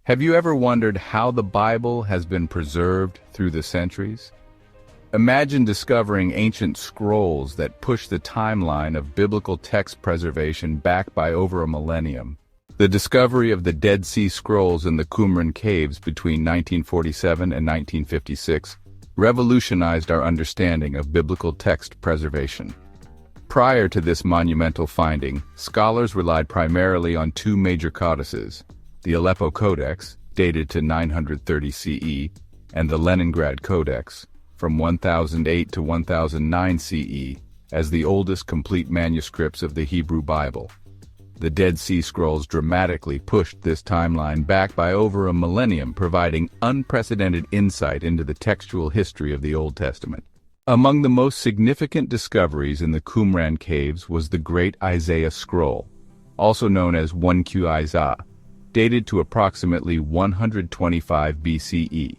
Have you ever wondered how the Bible has been preserved through the centuries? Imagine discovering ancient scrolls that push the timeline of biblical text preservation back by over a millennium. The discovery of the Dead Sea Scrolls in the Qumran caves between 1947 and 1956 revolutionized our understanding of biblical text preservation. Prior to this monumental finding, scholars relied primarily on two major codices, the Aleppo Codex, dated to 930 CE, and the Leningrad Codex, from 1008 to 1009 CE, as the oldest complete manuscripts of the Hebrew Bible. The Dead Sea Scrolls dramatically pushed this timeline back by over a millennium, providing unprecedented insight into the textual history of the Old Testament. Among the most significant discoveries in the Qumran caves was the Great Isaiah Scroll, also known as 1Q Isaiah, dated to approximately 125 BCE.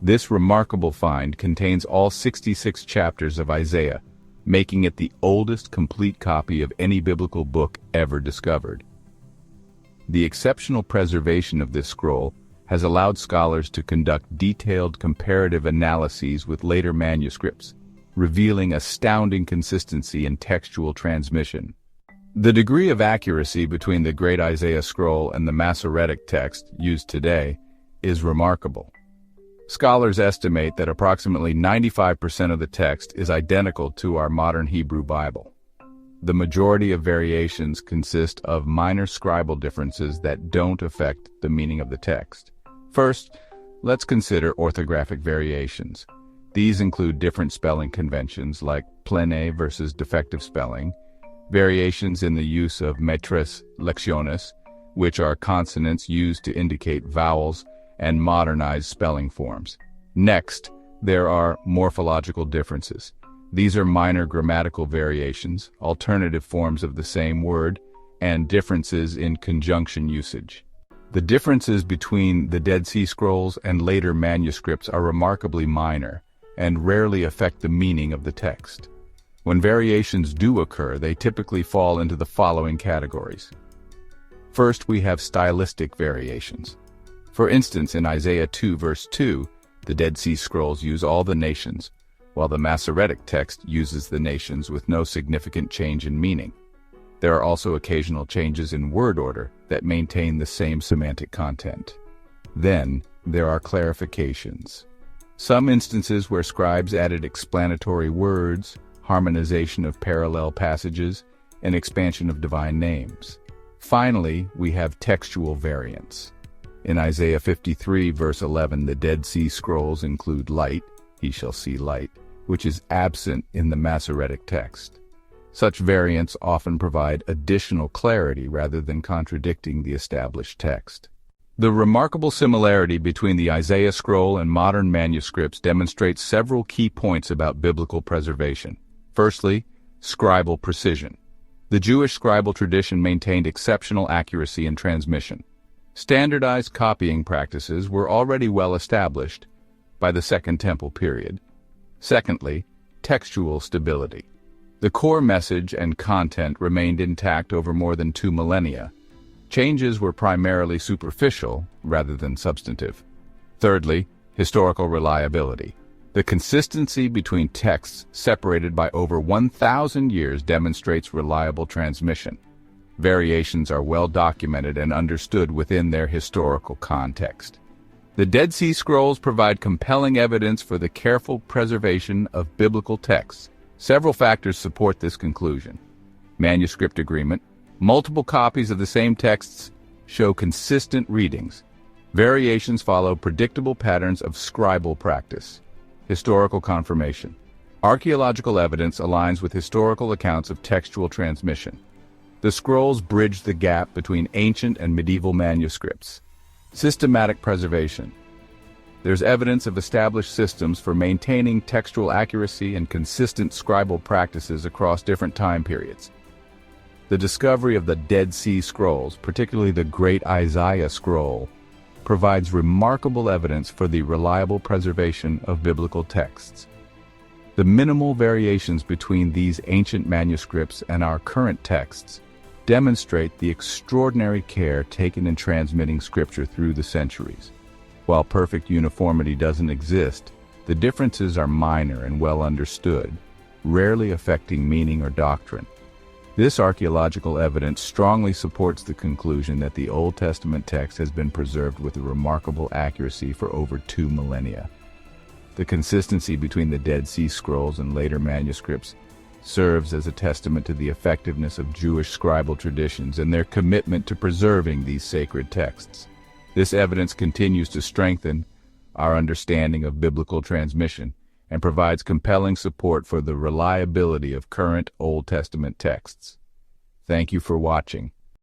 This remarkable find contains all 66 chapters of Isaiah, making it the oldest complete copy of any biblical book ever discovered. The exceptional preservation of this scroll has allowed scholars to conduct detailed comparative analyses with later manuscripts, revealing astounding consistency in textual transmission. The degree of accuracy between the Great Isaiah Scroll and the Masoretic text used today is remarkable. Scholars estimate that approximately 95% of the text is identical to our modern Hebrew Bible. The majority of variations consist of minor scribal differences that don't affect the meaning of the text. First, let's consider orthographic variations. These include different spelling conventions like plene versus defective spelling, variations in the use of metres lectionis, which are consonants used to indicate vowels, and modernized spelling forms. Next, there are morphological differences. These are minor grammatical variations, alternative forms of the same word, and differences in conjunction usage. The differences between the Dead Sea Scrolls and later manuscripts are remarkably minor and rarely affect the meaning of the text. When variations do occur, they typically fall into the following categories. First, we have stylistic variations. For instance, in Isaiah 2 verse 2, the Dead Sea Scrolls use all the nations, while the Masoretic text uses the nations with no significant change in meaning. There are also occasional changes in word order that maintain the same semantic content. Then, there are clarifications. Some instances where scribes added explanatory words, harmonization of parallel passages, and expansion of divine names. Finally, we have textual variants. In Isaiah 53 verse 11, the Dead Sea Scrolls include light, he shall see light, which is absent in the Masoretic text. Such variants often provide additional clarity rather than contradicting the established text. The remarkable similarity between the Isaiah scroll and modern manuscripts demonstrates several key points about biblical preservation. Firstly, scribal precision. The Jewish scribal tradition maintained exceptional accuracy in transmission. Standardized copying practices were already well established by the Second Temple period. Secondly, textual stability. The core message and content remained intact over more than 2 millennia. Changes were primarily superficial rather than substantive. Thirdly, historical reliability. The consistency between texts separated by over 1,000 years demonstrates reliable transmission. Variations are well documented and understood within their historical context. The Dead Sea Scrolls provide compelling evidence for the careful preservation of biblical texts. Several factors support this conclusion. Manuscript agreement. Multiple copies of the same texts show consistent readings. Variations follow predictable patterns of scribal practice. Historical confirmation. Archaeological evidence aligns with historical accounts of textual transmission. The scrolls bridge the gap between ancient and medieval manuscripts. Systematic preservation. There's evidence of established systems for maintaining textual accuracy and consistent scribal practices across different time periods. The discovery of the Dead Sea Scrolls, particularly the Great Isaiah Scroll, provides remarkable evidence for the reliable preservation of biblical texts. The minimal variations between these ancient manuscripts and our current texts demonstrate the extraordinary care taken in transmitting Scripture through the centuries. While perfect uniformity doesn't exist, the differences are minor and well understood, rarely affecting meaning or doctrine. This archaeological evidence strongly supports the conclusion that the Old Testament text has been preserved with a remarkable accuracy for over 2 millennia. The consistency between the Dead Sea Scrolls and later manuscripts serves as a testament to the effectiveness of Jewish scribal traditions and their commitment to preserving these sacred texts. This evidence continues to strengthen our understanding of biblical transmission and provides compelling support for the reliability of current Old Testament texts. Thank you for watching.